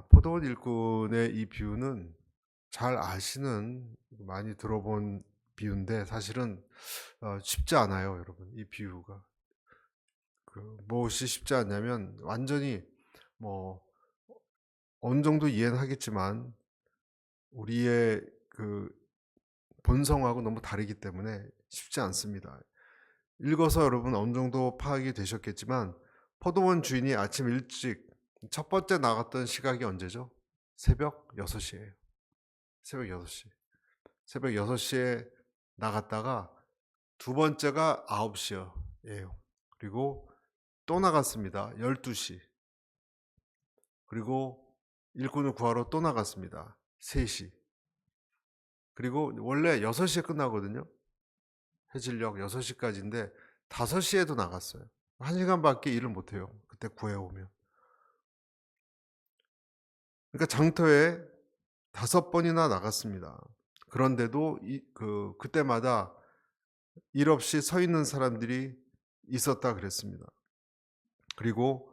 포도원 일꾼의 이 비유는 잘 아시는, 많이 들어본 비유인데 사실은 쉽지 않아요, 여러분. 이 비유가 무엇이 쉽지 않냐면, 완전히 뭐 어느 정도 이해는 하겠지만 우리의 그 본성하고 너무 다르기 때문에 쉽지 않습니다. 읽어서 여러분 어느 정도 파악이 되셨겠지만, 포도원 주인이 아침 일찍 첫 번째 나갔던 시각이 언제죠? 새벽 6시예요. 새벽 6시. 새벽 6시에 나갔다가 두 번째가 9시예요. 그리고 또 나갔습니다. 12시. 그리고 일꾼을 구하러 또 나갔습니다. 3시. 그리고 원래 6시에 끝나거든요. 해질녘 6시까지인데 5시에도 나갔어요. 1시간밖에 일을 못해요, 그때 구해오면. 그러니까 장터에 5번이나 나갔습니다. 그런데도 그때마다 일 없이 서 있는 사람들이 있었다 그랬습니다. 그리고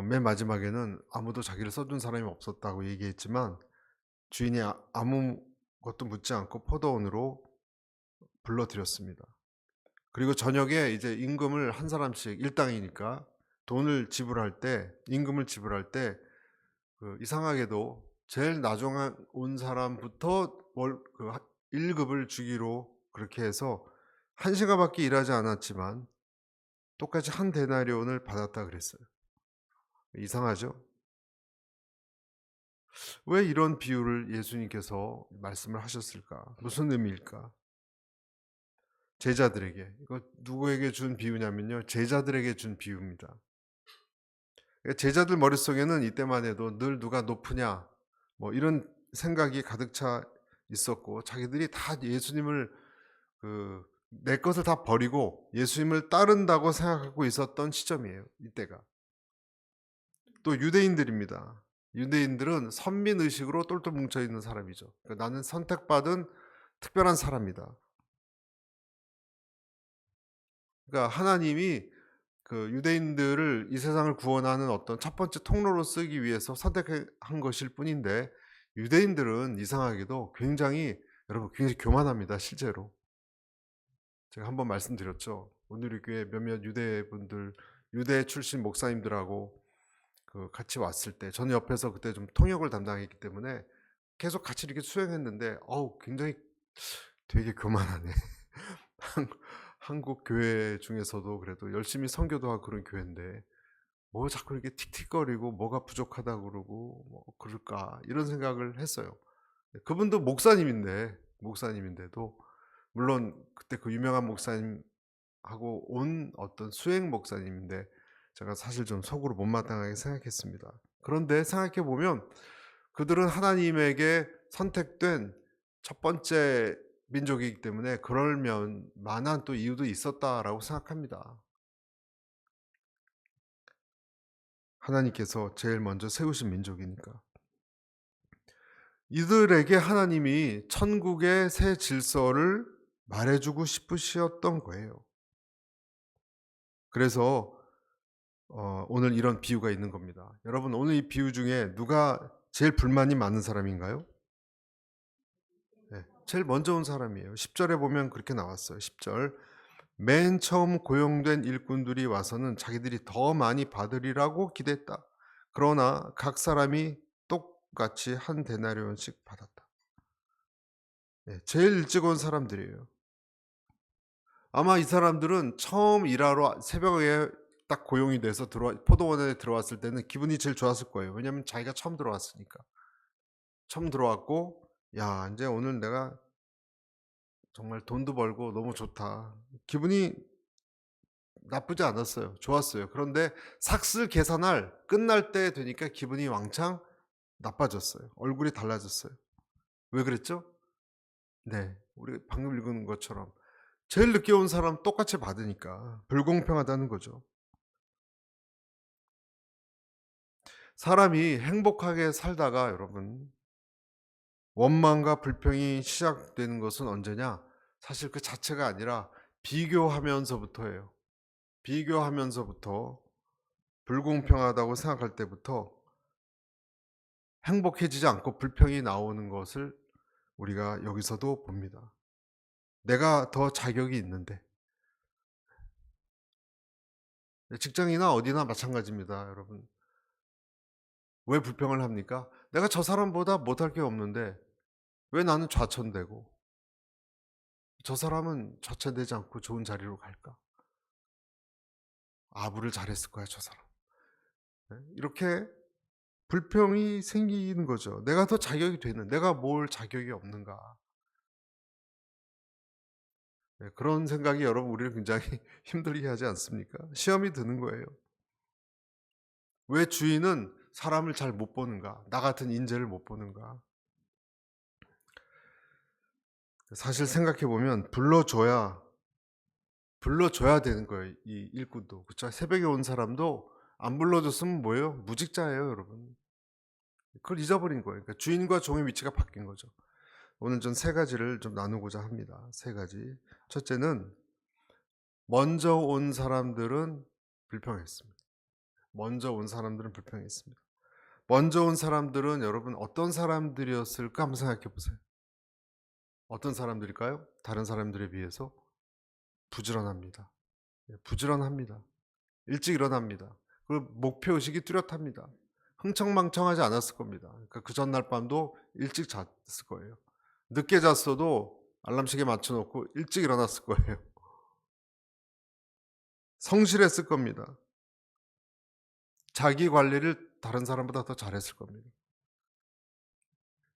맨 마지막에는 아무도 자기를 써준 사람이 없었다고 얘기했지만, 주인이 아무것도 묻지 않고 포도원으로 불러들였습니다. 그리고 저녁에 이제 임금을 한 사람씩, 일당이니까 돈을 지불할 때, 임금을 지불할 때 이상하게도 제일 나중에 온 사람부터 1급을 주기로 그렇게 해서 1시간밖에 일하지 않았지만 똑같이 한 데나리온을 받았다 그랬어요. 이상하죠? 왜 이런 비유를 예수님께서 말씀을 하셨을까? 무슨 의미일까? 제자들에게, 이거 누구에게 준 비유냐면요, 제자들에게 준 비유입니다. 제자들 머릿속에는 이때만 해도 늘 누가 높으냐, 뭐 이런 생각이 가득 차 있었고, 자기들이 다 예수님을 내 것을 다 버리고 예수님을 따른다고 생각하고 있었던 시점이에요, 이때가. 또 유대인들입니다. 유대인들은 선민의식으로 똘똘 뭉쳐있는 사람이죠. 그러니까 나는 선택받은 특별한 사람이다. 그러니까 하나님이 유대인들을 이 세상을 구원하는 어떤 첫 번째 통로로 쓰기 위해서 선택한 것일 뿐인데, 유대인들은 이상하게도 여러분 굉장히 교만합니다, 실제로. 제가 한번 말씀드렸죠. 오늘 이 교회 몇몇 유대 출신 목사님들하고 같이 왔을 때, 저는 옆에서 그때 좀 통역을 담당했기 때문에 계속 같이 이렇게 수행했는데, 굉장히 되게 교만하네. 한국 교회 중에서도 그래도 열심히 선교도 하고 그런 교회인데 뭐 자꾸 이렇게 틱틱거리고 뭐가 부족하다고 그러고 뭐 그럴까, 이런 생각을 했어요. 그분도 목사님인데도, 물론 그때 그 유명한 목사님하고 온 어떤 수행 목사님인데, 제가 사실 좀 속으로 못마땅하게 생각했습니다. 그런데 생각해 보면 그들은 하나님에게 선택된 첫 번째 민족이기 때문에 그럴 만한 또 이유도 있었다라고 생각합니다. 하나님께서 제일 먼저 세우신 민족이니까. 이들에게 하나님이 천국의 새 질서를 말해주고 싶으셨던 거예요. 그래서 오늘 이런 비유가 있는 겁니다. 여러분, 오늘 이 비유 중에 누가 제일 불만이 많은 사람인가요? 네, 제일 먼저 온 사람이에요. 10절에 보면 그렇게 나왔어요. 10절. 맨 처음 고용된 일꾼들이 와서는 자기들이 더 많이 받으리라고 기대했다. 그러나 각 사람이 똑같이 한 데나리온씩 받았다. 제일 일찍 온 사람들이에요. 아마 이 사람들은 처음 일하러 새벽에 딱 고용이 돼서 포도원에 들어왔을 때는 기분이 제일 좋았을 거예요. 왜냐하면 자기가 처음 들어왔으니까. 처음 들어왔고, 야, 이제 오늘 내가 정말 돈도 벌고 너무 좋다. 기분이 나쁘지 않았어요. 좋았어요. 그런데 삭슬 계산할 끝날 때 되니까 기분이 왕창 나빠졌어요. 얼굴이 달라졌어요. 왜 그랬죠? 네, 우리 방금 읽은 것처럼 제일 늦게 온 사람 똑같이 받으니까 불공평하다는 거죠. 사람이 행복하게 살다가 여러분, 원망과 불평이 시작되는 것은 언제냐? 사실 그 자체가 아니라 비교하면서부터예요. 비교하면서부터, 불공평하다고 생각할 때부터 행복해지지 않고 불평이 나오는 것을 우리가 여기서도 봅니다. 내가 더 자격이 있는데. 직장이나 어디나 마찬가지입니다, 여러분. 왜 불평을 합니까? 내가 저 사람보다 못할 게 없는데 왜 나는 좌천되고 저 사람은 좌천되지 않고 좋은 자리로 갈까? 아부를 잘했을 거야, 저 사람. 네? 이렇게 불평이 생기는 거죠. 내가 더 자격이 되는, 내가 뭘 자격이 없는가. 네, 그런 생각이 여러분 우리를 굉장히 힘들게 하지 않습니까? 시험이 드는 거예요. 왜 주인은 사람을 잘 못 보는가? 나 같은 인재를 못 보는가? 사실 생각해 보면 불러줘야 되는 거예요. 이 일꾼도. 그렇죠? 새벽에 온 사람도 안 불러줬으면 뭐예요? 무직자예요, 여러분. 그걸 잊어버린 거예요. 그러니까 주인과 종의 위치가 바뀐 거죠. 오늘 전 세 가지를 좀 나누고자 합니다. 세 가지. 첫째는 먼저 온 사람들은 불평했습니다. 먼저 온 사람들은 불평했습니다. 먼저 온 사람들은 여러분 어떤 사람들이었을까 한번 생각해 보세요. 어떤 사람들일까요? 다른 사람들에 비해서 부지런합니다. 부지런합니다. 일찍 일어납니다. 그리고 목표의식이 뚜렷합니다. 흥청망청하지 않았을 겁니다. 그러니까 그 전날 밤도 일찍 잤을 거예요. 늦게 잤어도 알람시계 맞춰놓고 일찍 일어났을 거예요. 성실했을 겁니다. 자기 관리를 다른 사람보다 더 잘했을 겁니다.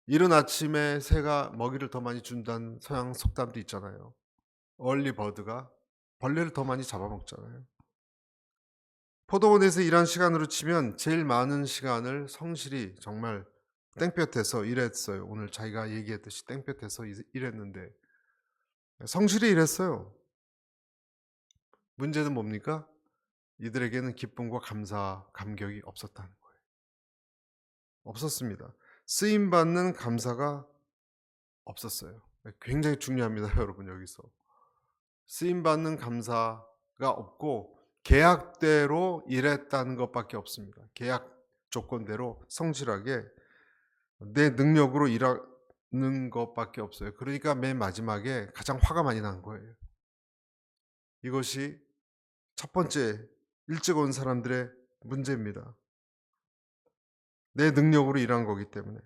이른 아침에 새가 먹이를 더 많이 준다는 서양 속담도 있잖아요. 얼리버드가 벌레를 더 많이 잡아먹잖아요. 포도원에서 일한 시간으로 치면 제일 많은 시간을 성실히 정말 땡볕에서 일했어요. 오늘 자기가 얘기했듯이 땡볕에서 일했는데 성실히 일했어요. 문제는 뭡니까? 이들에게는 기쁨과 감사, 감격이 없었다는 거예요. 없었습니다. 쓰임받는 감사가 없었어요. 굉장히 중요합니다, 여러분. 여기서 쓰임받는 감사가 없고 계약대로 일했다는 것밖에 없습니다. 계약 조건대로 성실하게 내 능력으로 일하는 것밖에 없어요. 그러니까 맨 마지막에 가장 화가 많이 난 거예요. 이것이 첫 번째 일찍 온 사람들의 문제입니다. 내 능력으로 일한 거기 때문에.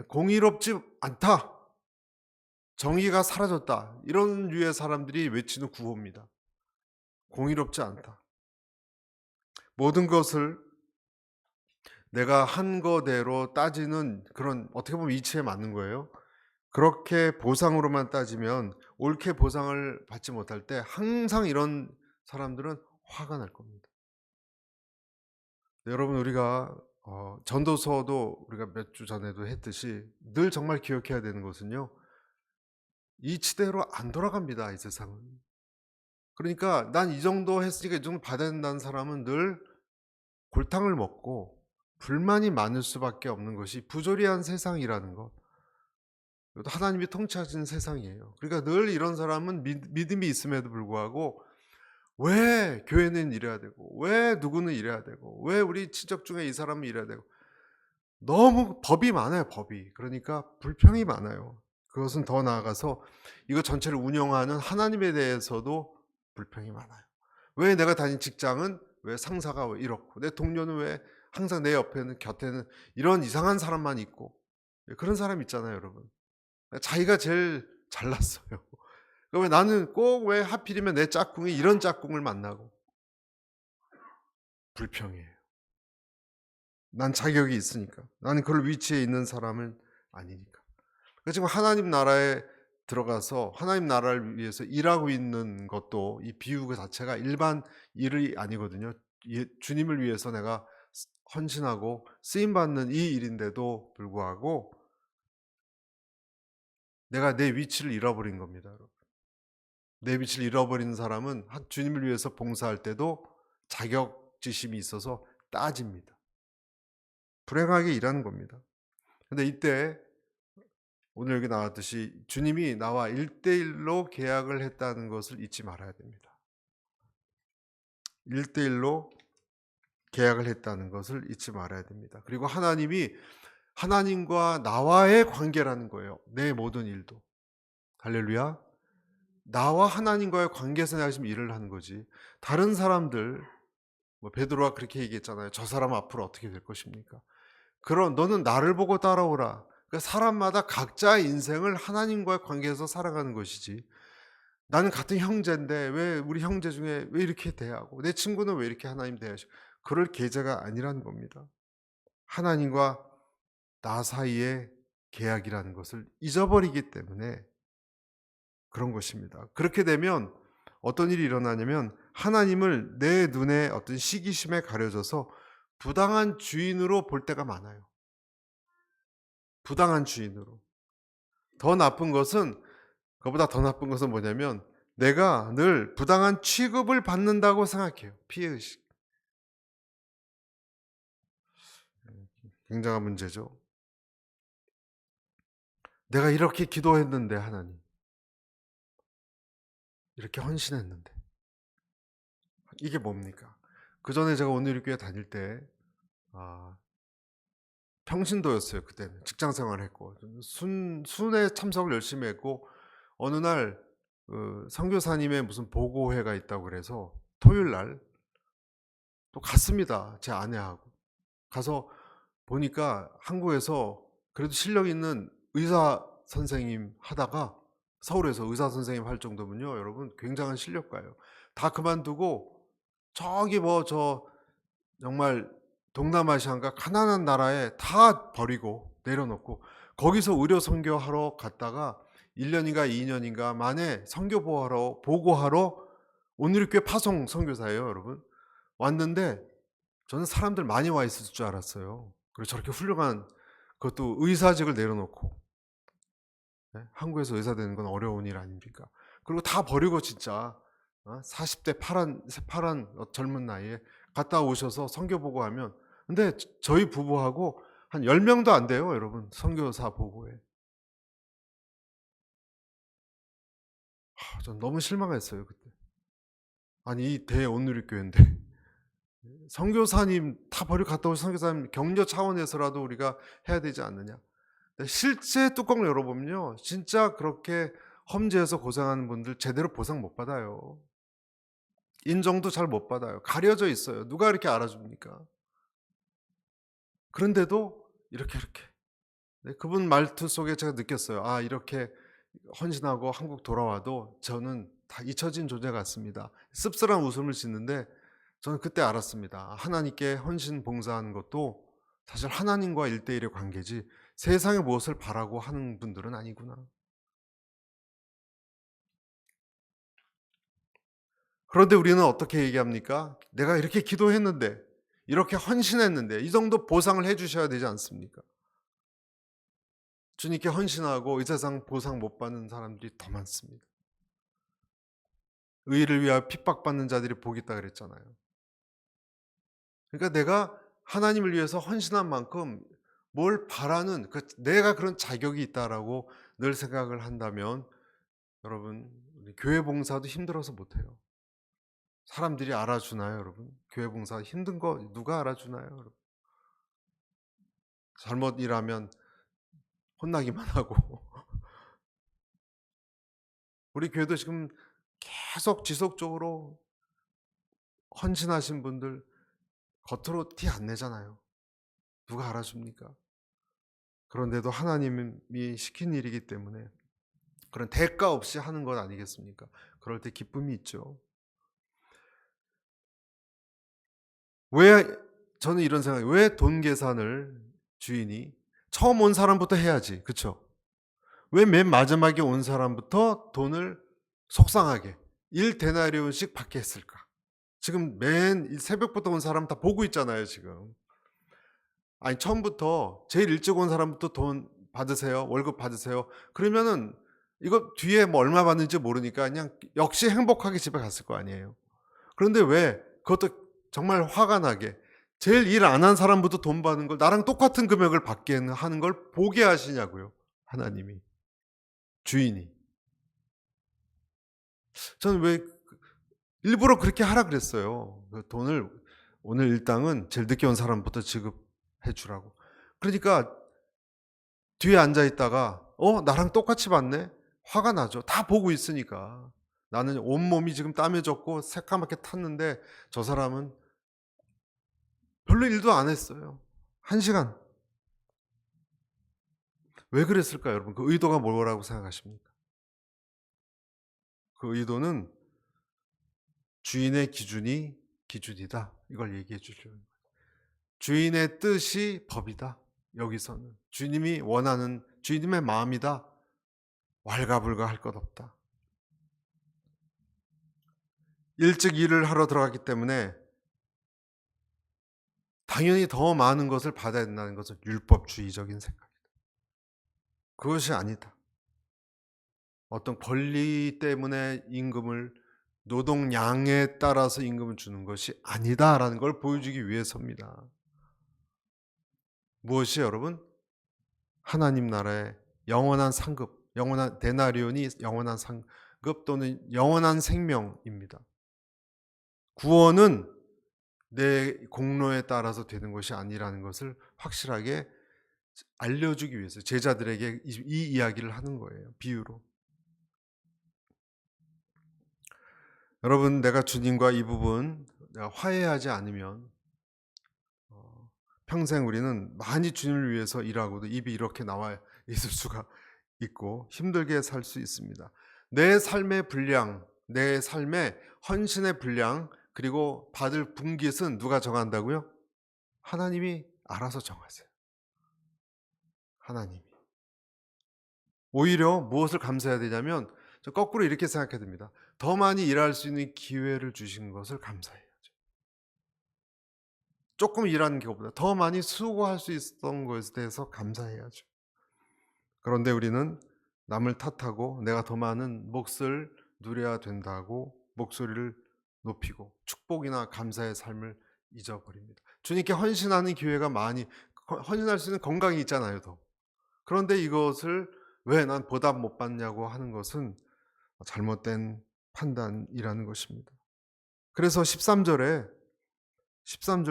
공의롭지 않다. 정의가 사라졌다. 이런 류의 사람들이 외치는 구호입니다. 공의롭지 않다. 모든 것을 내가 한 거대로 따지는 그런 어떻게 보면 이치에 맞는 거예요. 그렇게 보상으로만 따지면 옳게 보상을 받지 못할 때 항상 이런 사람들은 화가 날 겁니다. 여러분 우리가 전도서도 우리가 몇 주 전에도 했듯이 늘 정말 기억해야 되는 것은요. 이치대로 안 돌아갑니다. 이 세상은. 그러니까 난 이 정도 했으니까 이 정도 받아야 된다는 사람은 늘 골탕을 먹고 불만이 많을 수밖에 없는 것이 부조리한 세상이라는 것. 이것도 하나님이 통치하시는 세상이에요. 그러니까 늘 이런 사람은 믿음이 있음에도 불구하고 왜 교회는 이래야 되고 왜 누구는 이래야 되고 왜 우리 친척 중에 이 사람은 이래야 되고 너무 법이 많아요. 법이. 그러니까 불평이 많아요. 그것은 더 나아가서 이거 전체를 운영하는 하나님에 대해서도 불평이 많아요. 왜 내가 다닌 직장은 왜 상사가 왜 이렇고 내 동료는 왜 항상 내 옆에는 곁에는 이런 이상한 사람만 있고 그런 사람 있잖아요, 여러분. 자기가 제일 잘났어요. 왜 나는 꼭 왜 하필이면 내 짝꿍이 이런 짝꿍을 만나고 불평해요. 난 자격이 있으니까. 나는 그런 위치에 있는 사람은 아니니까. 지금 하나님 나라에 들어가서 하나님 나라를 위해서 일하고 있는 것도 이 비유 그 자체가 일반 일이 아니거든요. 주님을 위해서 내가 헌신하고 쓰임받는 이 일인데도 불구하고 내가 내 위치를 잃어버린 겁니다. 여러분. 내 위치를 잃어버린 사람은 주님을 위해서 봉사할 때도 자격지심이 있어서 따집니다. 불행하게 일하는 겁니다. 근데 이때 오늘 여기 나왔듯이 주님이 나와 1대1로 계약을 했다는 것을 잊지 말아야 됩니다. 1대1로 계약을 했다는 것을 잊지 말아야 됩니다. 그리고 하나님이 하나님과 나와의 관계라는 거예요. 내 모든 일도. 할렐루야. 나와 하나님과의 관계에서 내가 지금 일을 하는 거지. 다른 사람들, 뭐 베드로가 그렇게 얘기했잖아요. 저 사람 앞으로 어떻게 될 것입니까? 그런 너는 나를 보고 따라오라. 그러니까 사람마다 각자의 인생을 하나님과의 관계에서 살아가는 것이지. 나는 같은 형제인데 왜 우리 형제 중에 왜 이렇게 대하고 내 친구는 왜 이렇게 하나님 대하시고 그럴 계제가 아니라는 겁니다. 하나님과 나 사이의 계약이라는 것을 잊어버리기 때문에 그런 것입니다. 그렇게 되면 어떤 일이 일어나냐면 하나님을 내 눈에 어떤 시기심에 가려져서 부당한 주인으로 볼 때가 많아요. 부당한 주인으로. 더 나쁜 것은 그보다 더 나쁜 것은 뭐냐면 내가 늘 부당한 취급을 받는다고 생각해요. 피해의식. 굉장한 문제죠. 내가 이렇게 기도했는데 하나님. 이렇게 헌신했는데. 이게 뭡니까? 그전에 제가 온누리교회 다닐 때 평신도였어요. 그때는 직장 생활했고 순회 참석을 열심히 했고 어느 날 선교사님의 무슨 보고회가 있다고 그래서 토요일 날 또 갔습니다. 제 아내하고 가서 보니까 한국에서 그래도 실력 있는 의사 선생님 하다가 서울에서 의사 선생님 할 정도면요, 여러분 굉장한 실력가예요. 다 그만두고 저기 뭐 저 정말 동남아시아인가 가난한 나라에 다 버리고 내려놓고 거기서 의료 선교하러 갔다가 1 년인가 2 년인가 만에 선교 보고하러 온누리교회 파송 선교사예요, 여러분. 왔는데 저는 사람들 많이 와 있을 줄 알았어요. 그리고 저렇게 훌륭한 그것도 의사직을 내려놓고 한국에서 의사 되는 건 어려운 일 아닙니까? 그리고 다 버리고 진짜 40대 파란 젊은 나이에 갔다 오셔서 선교 보고하면 근데 저희 부부하고 한 10명도 안 돼요, 여러분. 선교사 보고에. 전 너무 실망했어요, 그때. 아니 이 대온누리교회인데 선교사님 다 버리고 갔다 오신 선교사님 격려 차원에서라도 우리가 해야 되지 않느냐. 실제 뚜껑을 열어보면요, 진짜 그렇게 험지에서 고생하는 분들 제대로 보상 못 받아요. 인정도 잘 못 받아요. 가려져 있어요. 누가 이렇게 알아줍니까? 그런데도 이렇게 그분 말투 속에 제가 느꼈어요. 이렇게 헌신하고 한국 돌아와도 저는 다 잊혀진 존재 같습니다. 씁쓸한 웃음을 짓는데 저는 그때 알았습니다. 하나님께 헌신 봉사하는 것도 사실 하나님과 1대1의 관계지 세상에 무엇을 바라고 하는 분들은 아니구나. 그런데 우리는 어떻게 얘기합니까? 내가 이렇게 기도했는데, 이렇게 헌신했는데 이 정도 보상을 해 주셔야 되지 않습니까? 주님께 헌신하고 이 세상 보상 못 받는 사람들이 더 많습니다. 의를 위하여 핍박받는 자들이 복이 있다 그랬잖아요. 그러니까 내가 하나님을 위해서 헌신한 만큼 뭘 바라는 내가 그런 자격이 있다라고 늘 생각을 한다면 여러분 우리 교회 봉사도 힘들어서 못해요. 사람들이 알아주나요, 여러분? 교회 봉사 힘든 거 누가 알아주나요, 여러분? 잘못 일하면 혼나기만 하고 우리 교회도 지금 계속 지속적으로 헌신하신 분들 겉으로 티 안 내잖아요. 누가 알아줍니까? 그런데도 하나님이 시킨 일이기 때문에 그런 대가 없이 하는 것 아니겠습니까? 그럴 때 기쁨이 있죠. 왜 저는 이런 생각이에요. 왜 돈 계산을 주인이 처음 온 사람부터 해야지. 그쵸? 왜 맨 마지막에 온 사람부터 돈을 속상하게 1데나리온씩 받게 했을까? 지금 맨 새벽부터 온 사람 다 보고 있잖아요, 지금. 아니 처음부터 제일 일찍 온 사람부터 돈 받으세요. 월급 받으세요. 그러면은 이거 뒤에 뭐 얼마 받는지 모르니까 그냥 역시 행복하게 집에 갔을 거 아니에요. 그런데 왜 그것도 정말 화가 나게 제일 일 안 한 사람부터 돈 받는 걸 나랑 똑같은 금액을 받게 하는 걸 보게 하시냐고요. 하나님이. 주인이. 저는 왜 일부러 그렇게 하라 그랬어요. 그 돈을 오늘 일당은 제일 늦게 온 사람부터 지급해 주라고. 그러니까 뒤에 앉아 있다가 나랑 똑같이 봤네? 화가 나죠. 다 보고 있으니까. 나는 온몸이 지금 땀에 젖고 새까맣게 탔는데 저 사람은 별로 일도 안 했어요. 1시간. 왜 그랬을까요, 여러분? 그 의도가 뭐라고 생각하십니까? 그 의도는 주인의 기준이 기준이다. 이걸 얘기해 주려는 거예요. 주인의 뜻이 법이다. 여기서는 주님이 원하는 주님의 마음이다. 왈가불가할 것 없다. 일찍 일을 하러 들어갔기 때문에 당연히 더 많은 것을 받아야 된다는 것은 율법주의적인 생각이다. 그것이 아니다. 어떤 권리 때문에 임금을 노동량에 따라서 임금을 주는 것이 아니다라는 걸 보여주기 위해서입니다. 무엇이 여러분? 하나님 나라의 영원한 상급, 영원한 데나리온이 영원한 상급 또는 영원한 생명입니다. 구원은 내 공로에 따라서 되는 것이 아니라는 것을 확실하게 알려주기 위해서 제자들에게 이 이야기를 하는 거예요. 비유로. 여러분, 내가 주님과 이 부분 내가 화해하지 않으면 평생 우리는 많이 주님을 위해서 일하고도 입이 이렇게 나와 있을 수가 있고 힘들게 살 수 있습니다. 내 삶의 분량, 내 삶의 헌신의 분량, 그리고 받을 분깃은 누가 정한다고요? 하나님이 알아서 정하세요. 하나님이. 오히려 무엇을 감사해야 되냐면 거꾸로 이렇게 생각해야 됩니다. 더 많이 일할 수 있는 기회를 주신 것을 감사해야죠. 조금 일하는 것보다 더 많이 수고할 수 있었던 것에 대해서 감사해야죠. 그런데 우리는 남을 탓하고 내가 더 많은 몫을 누려야 된다고 목소리를 높이고 축복이나 감사의 삶을 잊어버립니다. 주님께 헌신하는 기회가 많이 헌신할 수 있는 건강이 있잖아요. 더. 그런데 이것을 왜 난 보답 못 받냐고 하는 것은 잘못된 판단이라는 것입니다. 그래서 13절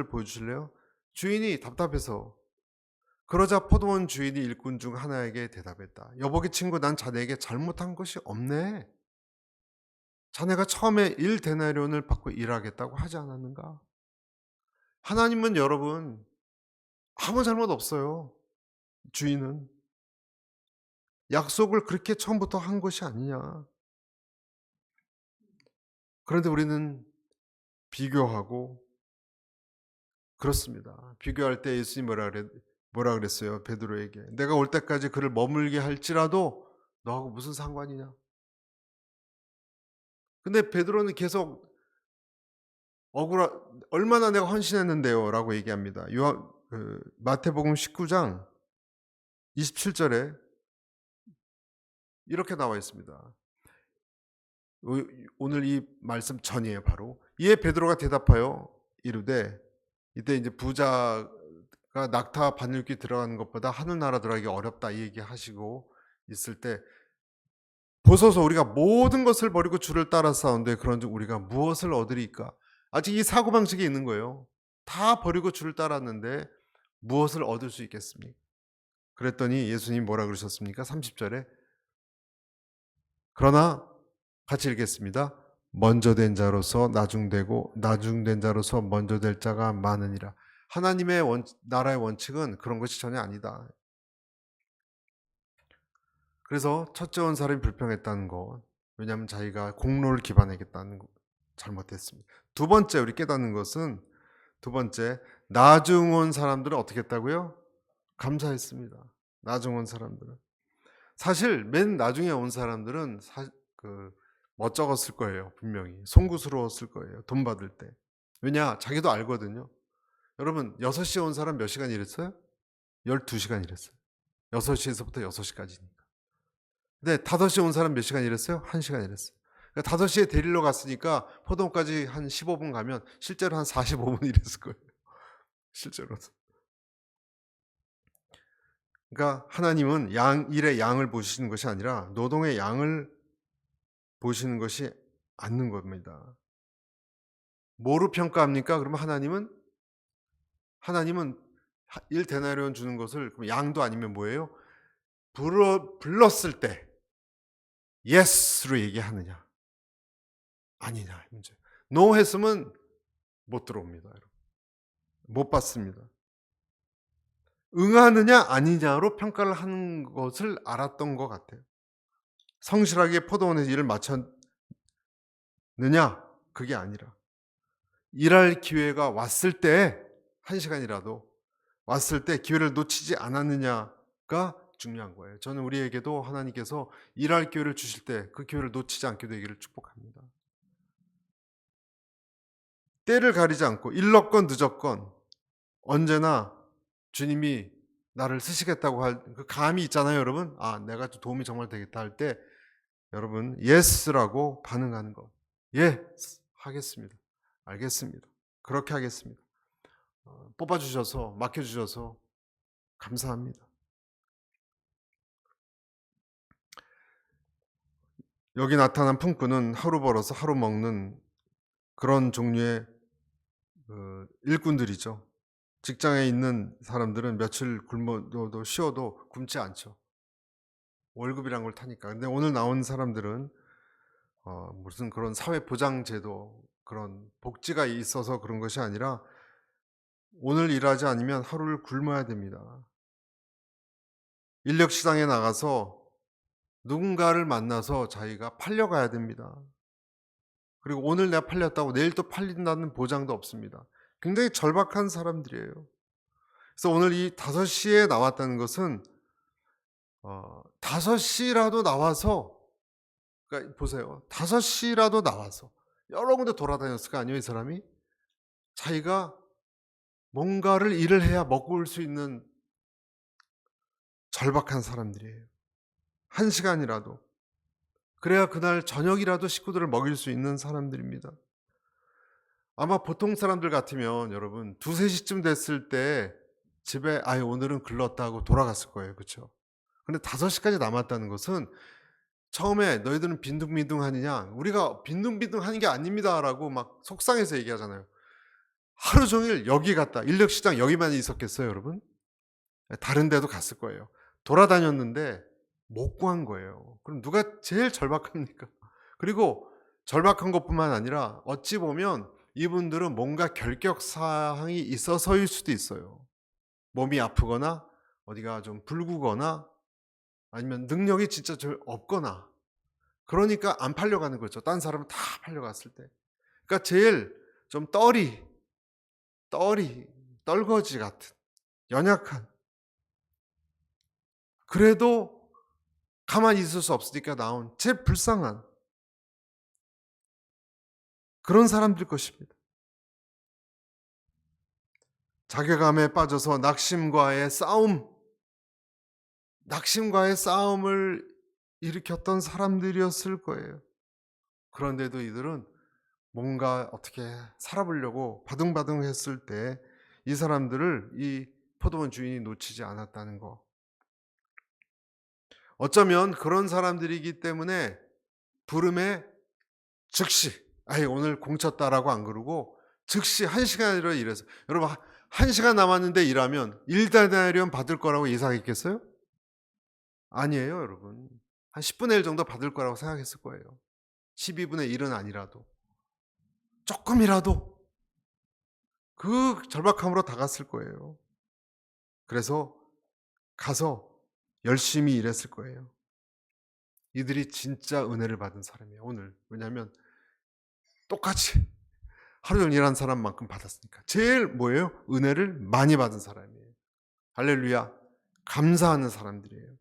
보여주실래요? 주인이 답답해서 그러자 포도원 주인이 일꾼 중 하나에게 대답했다. 여보기 친구, 난 자네에게 잘못한 것이 없네. 자네가 처음에 1데나리온을 받고 일하겠다고 하지 않았는가? 하나님은 여러분 아무 잘못 없어요. 주인은 약속을 그렇게 처음부터 한 것이 아니냐. 그런데 우리는 비교하고 그렇습니다. 비교할 때 예수님이 뭐라 그랬어요? 베드로에게. 내가 올 때까지 그를 머물게 할지라도 너하고 무슨 상관이냐? 근데 베드로는 계속 얼마나 내가 헌신했는데요? 라고 얘기합니다. 마태복음 19장 27절에 이렇게 나와 있습니다. 오늘 이 말씀 전이에요, 바로. 이에 베드로가 대답하여 이르되, 이때 이제 부자가 낙타 바늘귀 들어가는 것보다 하늘나라 들어가기 어렵다 이 얘기 하시고 있을 때, 보소서 우리가 모든 것을 버리고 주를 따라 싸운데 그런즉 우리가 무엇을 얻으리까? 아직 이 사고방식이 있는 거예요. 다 버리고 주를 따랐는데 무엇을 얻을 수 있겠습니까? 그랬더니 예수님 뭐라 그러셨습니까? 30절에 그러나 같이 읽겠습니다. 먼저 된 자로서 나중되고 나중된 자로서 먼저 될 자가 많으니라. 하나님의 나라의 원칙은 그런 것이 전혀 아니다. 그래서 첫째 온 사람이 불평했다는 것, 왜냐하면 자기가 공로를 기반하겠다는 것, 잘못했습니다. 두 번째 우리 깨닫는 것은, 두 번째, 나중 온 사람들은 어떻게 했다고요? 감사했습니다. 나중 온 사람들은. 사실 맨 나중에 온 사람들은 멋쩍었을 거예요. 분명히 송구스러웠을 거예요. 돈 받을 때. 왜냐? 자기도 알거든요. 여러분 6시에 온 사람 몇 시간 일했어요? 12시간 일했어요. 6시에서부터 6시까지니까. 근데 5시에 온 사람 몇 시간 일했어요? 1시간 일했어요. 그러니까 5시에 데리러 갔으니까 포동까지 한 15분 가면 실제로 한 45분 일했을 거예요. 실제로. 그러니까 하나님은 일의 양을 보시는 것이 아니라 노동의 양을 보시는 것이 않는 겁니다. 뭐로 평가합니까? 그러면 하나님은 하나님은 1데나리온 주는 것을 그럼 양도 아니면 뭐예요? 불렀을 때 yes로 얘기하느냐 아니냐 문제. no 했으면 못 들어옵니다. 여러분. 못 받습니다. 응하느냐 아니냐로 평가를 하는 것을 알았던 것 같아요. 성실하게 포도원에서 일을 마쳤느냐 그게 아니라 일할 기회가 왔을 때 1시간이라도 왔을 때 기회를 놓치지 않았느냐가 중요한 거예요. 저는 우리에게도 하나님께서 일할 기회를 주실 때 그 기회를 놓치지 않게 되기를 축복합니다. 때를 가리지 않고 일렀건 늦었건 언제나 주님이 나를 쓰시겠다고 할 그 감이 있잖아요, 여러분. 아, 내가 도움이 정말 되겠다 할 때 여러분 yes라고 반응하는 거. 예, 하겠습니다. 알겠습니다. 그렇게 하겠습니다. 뽑아주셔서 맡겨주셔서 감사합니다. 여기 나타난 품꾼은 하루 벌어서 하루 먹는 그런 종류의 일꾼들이죠. 직장에 있는 사람들은 며칠 굶어도 쉬어도 굶지 않죠. 월급이란 걸 타니까. 근데 오늘 나온 사람들은 무슨 그런 사회보장제도 그런 복지가 있어서 그런 것이 아니라 오늘 일하지 않으면 하루를 굶어야 됩니다. 인력시장에 나가서 누군가를 만나서 자기가 팔려가야 됩니다. 그리고 오늘 내가 팔렸다고 내일 또 팔린다는 보장도 없습니다. 굉장히 절박한 사람들이에요. 그래서 오늘 이 5시에 나왔다는 것은 5시라도 나와서 그러니까 보세요. 5시라도 나와서 여러 군데 돌아다녔을 거 아니에요, 이 사람이? 자기가 뭔가를 일을 해야 먹고 올 수 있는 절박한 사람들이에요. 1시간이라도. 그래야 그날 저녁이라도 식구들을 먹일 수 있는 사람들입니다. 아마 보통 사람들 같으면 여러분 2-3시쯤 됐을 때 집에 아유 오늘은 글렀다 하고 돌아갔을 거예요. 그렇죠? 근데 5시까지 남았다는 것은 처음에 너희들은 빈둥빈둥하느냐? 우리가 빈둥빈둥하는 게 아닙니다라고 막 속상해서 얘기하잖아요. 하루 종일 여기 갔다. 인력시장 여기만 있었겠어요, 여러분? 다른 데도 갔을 거예요. 돌아다녔는데 못 구한 거예요. 그럼 누가 제일 절박합니까? 그리고 절박한 것뿐만 아니라 어찌 보면 이분들은 뭔가 결격 사항이 있어서일 수도 있어요. 몸이 아프거나 어디가 좀 붉거나 아니면 능력이 진짜 없거나 그러니까 안 팔려가는 거죠. 딴 사람은 다 팔려갔을 때. 그러니까 제일 좀 떨거지 같은 연약한 그래도 가만히 있을 수 없으니까 나온 제일 불쌍한 그런 사람들 것입니다. 자괴감에 빠져서 낙심과의 싸움을 일으켰던 사람들이었을 거예요. 그런데도 이들은 뭔가 어떻게 살아보려고 바둥바둥했을 때 이 사람들을 이 포도원 주인이 놓치지 않았다는 거. 어쩌면 그런 사람들이기 때문에 부름에 즉시 아이 오늘 공쳤다라고 안 그러고 즉시 1시간이라 일해서 여러분 1시간 남았는데 일하면 1데나리온 받을 거라고 예상했겠어요? 아니에요, 여러분. 한 10분의 1 정도 받을 거라고 생각했을 거예요. 12분의 1은 아니라도 조금이라도 그 절박함으로 다갔을 거예요. 그래서 가서 열심히 일했을 거예요. 이들이 진짜 은혜를 받은 사람이에요, 오늘. 왜냐하면 똑같이 하루 종일 일한 사람만큼 받았으니까. 제일 뭐예요? 은혜를 많이 받은 사람이에요. 할렐루야. 감사하는 사람들이에요.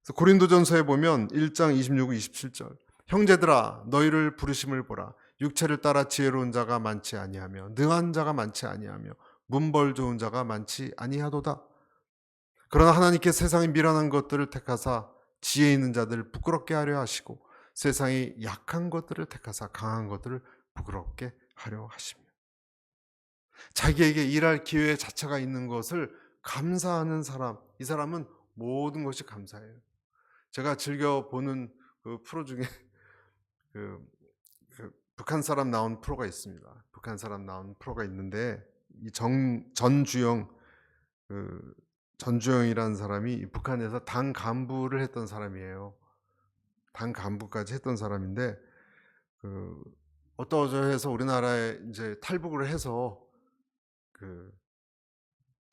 그래서 고린도전서에 보면 1장 26, 27절. 형제들아 너희를 부르심을 보라. 육체를 따라 지혜로운 자가 많지 아니하며 능한 자가 많지 아니하며 문벌 좋은 자가 많지 아니하도다. 그러나 하나님께 세상의 미련한 것들을 택하사 지혜 있는 자들을 부끄럽게 하려 하시고 세상의 약한 것들을 택하사 강한 것들을 부끄럽게 하려 하십니다. 자기에게 일할 기회 자체가 있는 것을 감사하는 사람, 이 사람은 모든 것이 감사해요. 제가 즐겨 보는 그 프로 중에 그 북한 사람 나온 프로가 있습니다. 북한 사람 나온 프로가 있는데 전주영, 그 전주영이라는 사람이 북한에서 당 간부를 했던 사람이에요. 당 간부까지 했던 사람인데 그 어떠저해서 우리나라에 이제 탈북을 해서 그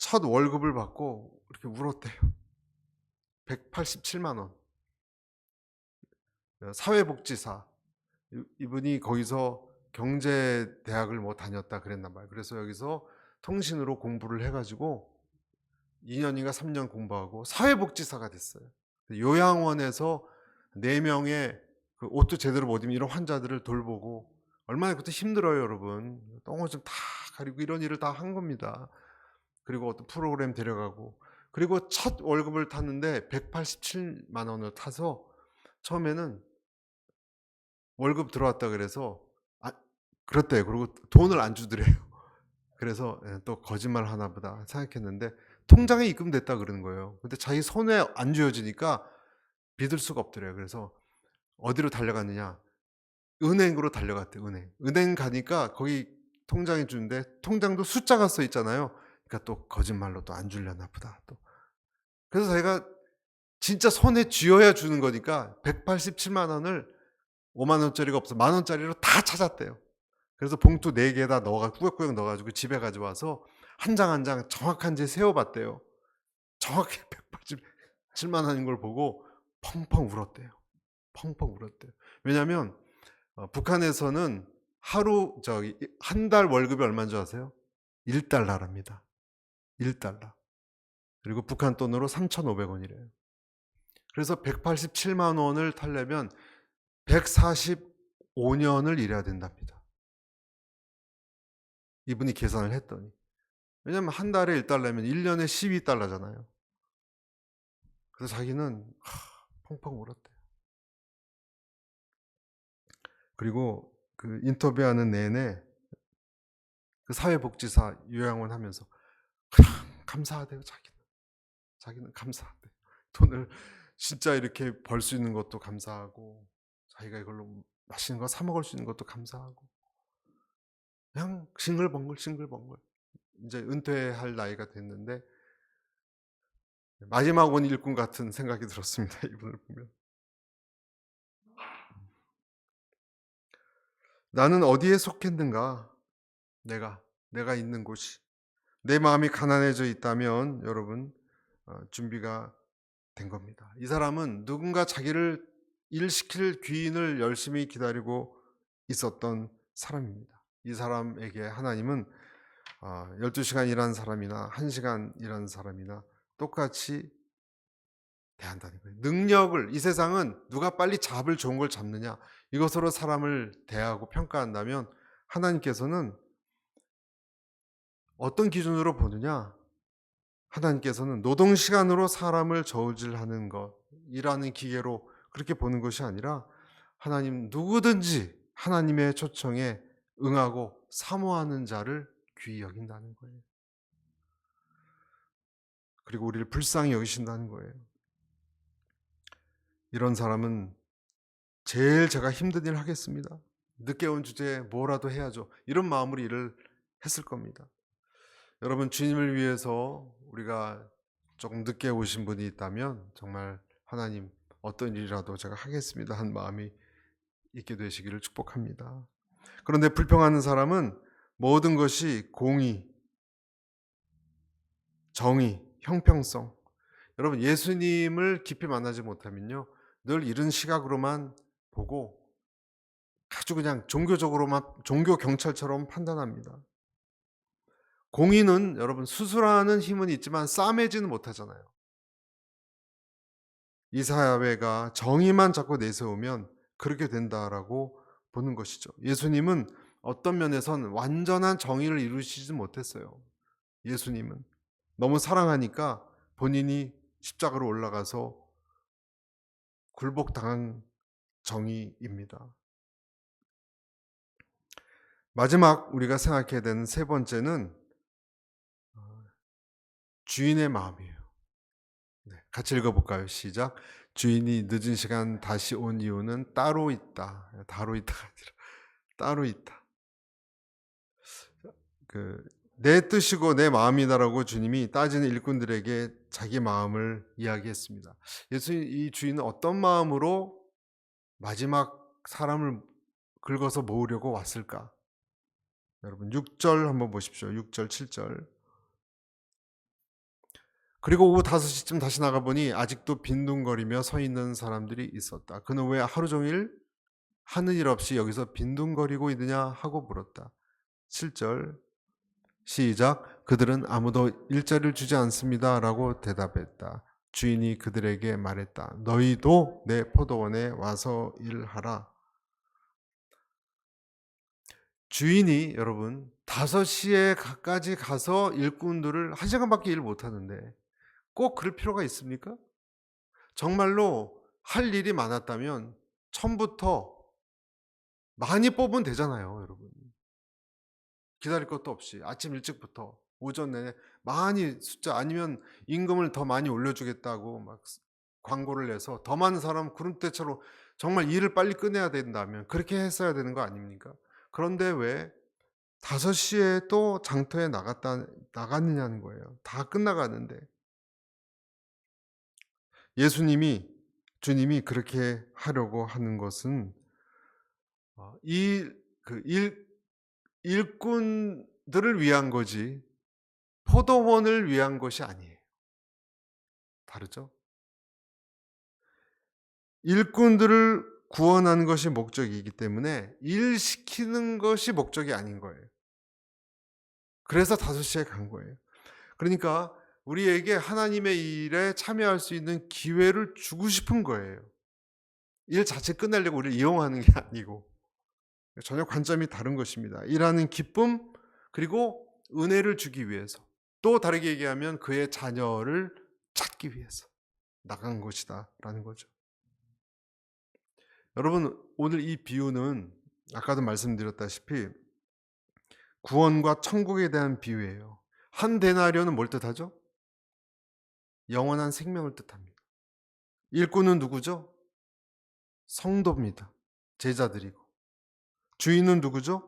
첫 월급을 받고 이렇게 울었대요. 187만 원. 사회복지사. 이분이 거기서 경제대학을 뭐 다녔다 그랬나 봐요. 그래서 여기서 통신으로 공부를 해가지고 2년인가 3년 공부하고 사회복지사가 됐어요. 요양원에서 4명의 그 옷도 제대로 못 입는 이런 환자들을 돌보고 얼마나 그때 힘들어요, 여러분. 똥을 좀 다 가리고 이런 일을 다 한 겁니다. 그리고 어떤 프로그램 데려가고 그리고 첫 월급을 탔는데 187만 원을 타서 처음에는 월급 들어왔다 그래서 그렇대요. 그리고 돈을 안 주더래요. 그래서 또 거짓말 하나 보다 생각했는데 통장에 입금됐다 그러는 거예요. 근데 자기 손에 안 쥐어지니까 믿을 수가 없더래요. 그래서 어디로 달려갔느냐? 은행으로 달려갔대요. 은행 가니까 거기 통장에 주는데 통장도 숫자가 써 있잖아요. 그러니까 또 거짓말로 또 안 주려나 보다. 또 그래서 자기가 진짜 손에 쥐어야 주는 거니까 187만 원을 5만 원짜리가 없어 1만 원짜리로 다 찾았대요. 그래서 봉투 4개에다 꾸역꾸역 넣어가지고 집에 가져와서 한 장 한 장 정확한 지 세어봤대요. 정확히 187만 원인 걸 보고 펑펑 울었대요. 펑펑 울었대요. 왜냐하면 북한에서는 한 달 월급이 얼마인 줄 아세요? 1달러랍니다. 1달러. 그리고 북한 돈으로 3,500원이래요. 그래서 187만 원을 타려면 145년을 일해야 된답니다. 이분이 계산을 했더니. 왜냐면 한 달에 1달러면 1년에 12달러잖아요. 그래서 자기는 펑펑 울었대요. 그리고 그 인터뷰하는 내내 그 사회복지사 요양원 하면서 그냥 감사하대요. 자기는 감사하대요. 돈을 진짜 이렇게 벌 수 있는 것도 감사하고 자기가 이걸로 맛있는 거 사 먹을 수 있는 것도 감사하고 그냥 싱글벙글 이제 은퇴할 나이가 됐는데 마지막 원 일꾼 같은 생각이 들었습니다. 이분을 보면. 나는 어디에 속했는가? 내가 있는 곳이. 내 마음이 가난해져 있다면 여러분 준비가 된 겁니다. 이 사람은 누군가 자기를 일시킬 귀인을 열심히 기다리고 있었던 사람입니다. 이 사람에게 하나님은 12시간 일하는 사람이나 1시간 일하는 사람이나 똑같이 대한다는 거예요. 이 세상은 누가 빨리 잡을 좋은 걸 잡느냐 이것으로 사람을 대하고 평가한다면 하나님께서는 어떤 기준으로 보느냐? 하나님께서는 노동시간으로 사람을 저울질하는 것이라는 기계로 그렇게 보는 것이 아니라 하나님 누구든지 하나님의 초청에 응하고 사모하는 자를 귀히 여긴다는 거예요. 그리고 우리를 불쌍히 여기신다는 거예요. 이런 사람은 제일 제가 힘든 일 하겠습니다. 늦게 온 주제에 뭐라도 해야죠. 이런 마음으로 일을 했을 겁니다. 여러분 주님을 위해서 우리가 조금 늦게 오신 분이 있다면 정말 하나님 어떤 일이라도 제가 하겠습니다 한 마음이 있게 되시기를 축복합니다. 그런데 불평하는 사람은 모든 것이 공의, 정의, 형평성. 여러분 예수님을 깊이 만나지 못하면요 늘 이런 시각으로만 보고 아주 그냥 종교적으로만 종교 경찰처럼 판단합니다. 공의는 여러분 수술하는 힘은 있지만 싸매지는 못하잖아요. 이 사회가 정의만 자꾸 내세우면 그렇게 된다라고 보는 것이죠. 예수님은 어떤 면에선 완전한 정의를 이루시지 못했어요. 예수님은 너무 사랑하니까 본인이 십자가로 올라가서 굴복당한 정의입니다. 마지막 우리가 생각해야 되는 세 번째는 주인의 마음이에요. 같이 읽어볼까요? 시작. 주인이 늦은 시간 다시 온 이유는 따로 있다. 따로 있다가 아니라 따로 있다. 내 뜻이고 내 마음이다라고 주님이 따지는 일꾼들에게 자기 마음을 이야기했습니다. 이 주인은 어떤 마음으로 마지막 사람을 긁어서 모으려고 왔을까? 여러분 6절 한번 보십시오. 6절 7절. 그리고 오후 5시쯤 다시 나가보니 아직도 빈둥거리며 서 있는 사람들이 있었다. 그는 왜 하루 종일 하는 일 없이 여기서 빈둥거리고 있느냐 하고 물었다. 7절 시작. 그들은 아무도 일자리를 주지 않습니다 라고 대답했다. 주인이 그들에게 말했다. 너희도 내 포도원에 와서 일하라. 주인이 여러분 5시에까지 가서 일꾼들을 1시간밖에 일 못하는데 꼭 그럴 필요가 있습니까? 정말로 할 일이 많았다면 처음부터 많이 뽑으면 되잖아요, 여러분. 기다릴 것도 없이 아침 일찍부터 오전 내내 많이 숫자 아니면 임금을 더 많이 올려주겠다고 막 광고를 내서 더 많은 사람 구름대처럼 정말 일을 빨리 끝내야 된다면 그렇게 했어야 되는 거 아닙니까? 그런데 왜 5시에 또 장터에 나갔느냐는 거예요. 다 끝나가는데. 주님이 그렇게 하려고 하는 것은 일꾼들을 위한 거지 포도원을 위한 것이 아니에요. 다르죠? 일꾼들을 구원하는 것이 목적이기 때문에 일시키는 것이 목적이 아닌 거예요. 그래서 5시에 간 거예요. 그러니까 우리에게 하나님의 일에 참여할 수 있는 기회를 주고 싶은 거예요. 일 자체 끝내려고 우리를 이용하는 게 아니고 전혀 관점이 다른 것입니다. 일하는 기쁨 그리고 은혜를 주기 위해서 또 다르게 얘기하면 그의 자녀를 찾기 위해서 나간 것이다라는 거죠. 여러분 오늘 이 비유는 아까도 말씀드렸다시피 구원과 천국에 대한 비유예요. 한 데나리온은 뭘 뜻하죠? 영원한 생명을 뜻합니다. 일꾼은 누구죠? 성도입니다. 제자들이고. 주인은 누구죠?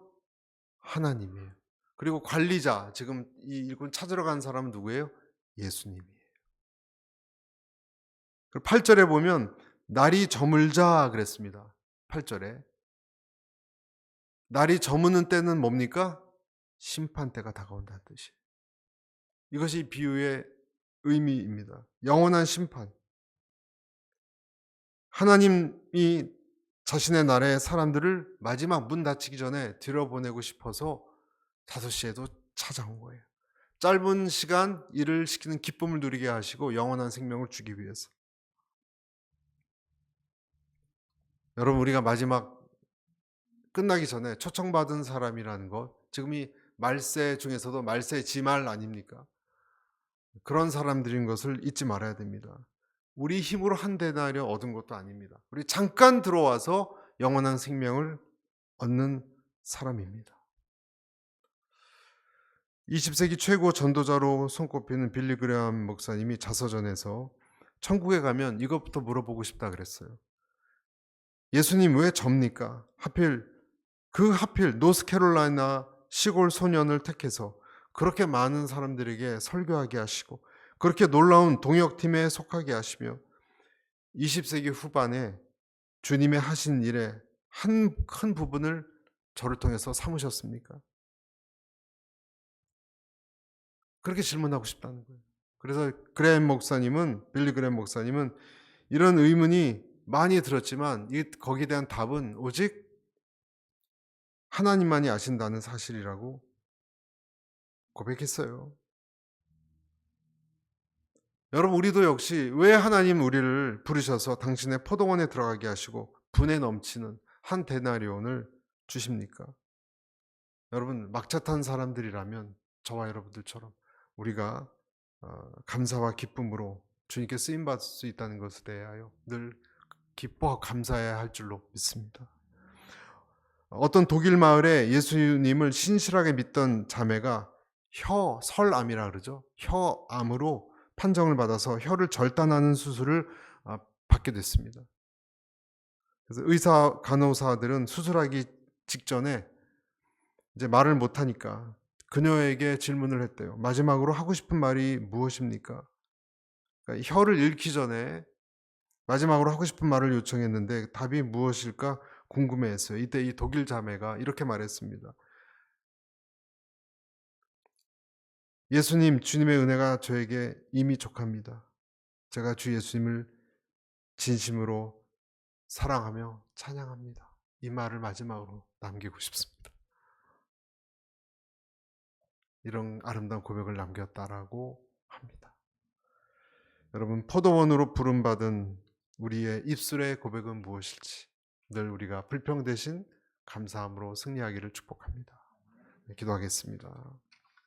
하나님이에요. 그리고 관리자, 지금 이 일꾼 찾으러 간 사람은 누구예요? 예수님이에요. 8절에 보면 날이 저물자 그랬습니다. 8절에. 날이 저무는 때는 뭡니까? 심판 때가 다가온다는 뜻이에요. 이것이 비유의 의미입니다. 영원한 심판. 하나님이 자신의 나라의 사람들을 마지막 문 닫히기 전에 들여보내고 싶어서 5시에도 찾아온 거예요. 짧은 시간 일을 시키는 기쁨을 누리게 하시고 영원한 생명을 주기 위해서. 여러분 우리가 마지막 끝나기 전에 초청받은 사람이라는 것, 지금 이 말세 중에서도 말세 지말 아닙니까? 그런 사람들인 것을 잊지 말아야 됩니다. 우리 힘으로 한 데나리온 얻은 것도 아닙니다. 우리 잠깐 들어와서 영원한 생명을 얻는 사람입니다. 20세기 최고 전도자로 손꼽히는 빌리 그레엄 목사님이 자서전에서 천국에 가면 이것부터 물어보고 싶다 그랬어요. 예수님 왜 접니까? 하필 노스캐롤라이나 시골 소년을 택해서 그렇게 많은 사람들에게 설교하게 하시고 그렇게 놀라운 동역팀에 속하게 하시며 20세기 후반에 주님의 하신 일의 큰 부분을 저를 통해서 삼으셨습니까? 그렇게 질문하고 싶다는 거예요. 그래서 빌리 그레엄 목사님은 이런 의문이 많이 들었지만 거기에 대한 답은 오직 하나님만이 아신다는 사실이라고 고백했어요. 여러분 우리도 역시 왜 하나님 우리를 부르셔서 당신의 포도원에 들어가게 하시고 분에 넘치는 한 데나리온을 주십니까? 여러분 막차 탄 사람들이라면 저와 여러분들처럼 우리가 감사와 기쁨으로 주님께 쓰임받을 수 있다는 것에 대하여 늘 기뻐 감사해야 할 줄로 믿습니다. 어떤 독일 마을에 예수님을 신실하게 믿던 자매가 설암이라 그러죠. 혀암으로 판정을 받아서 혀를 절단하는 수술을 받게 됐습니다. 그래서 간호사들은 수술하기 직전에 이제 말을 못하니까 그녀에게 질문을 했대요. 마지막으로 하고 싶은 말이 무엇입니까? 그러니까 혀를 잃기 전에 마지막으로 하고 싶은 말을 요청했는데 답이 무엇일까 궁금해했어요. 이때 이 독일 자매가 이렇게 말했습니다. 예수님, 주님의 은혜가 저에게 이미 족합니다. 제가 주 예수님을 진심으로 사랑하며 찬양합니다. 이 말을 마지막으로 남기고 싶습니다. 이런 아름다운 고백을 남겼다라고 합니다. 여러분, 포도원으로 부름받은 우리의 입술의 고백은 무엇일지 늘 우리가 불평 대신 감사함으로 승리하기를 축복합니다. 네, 기도하겠습니다.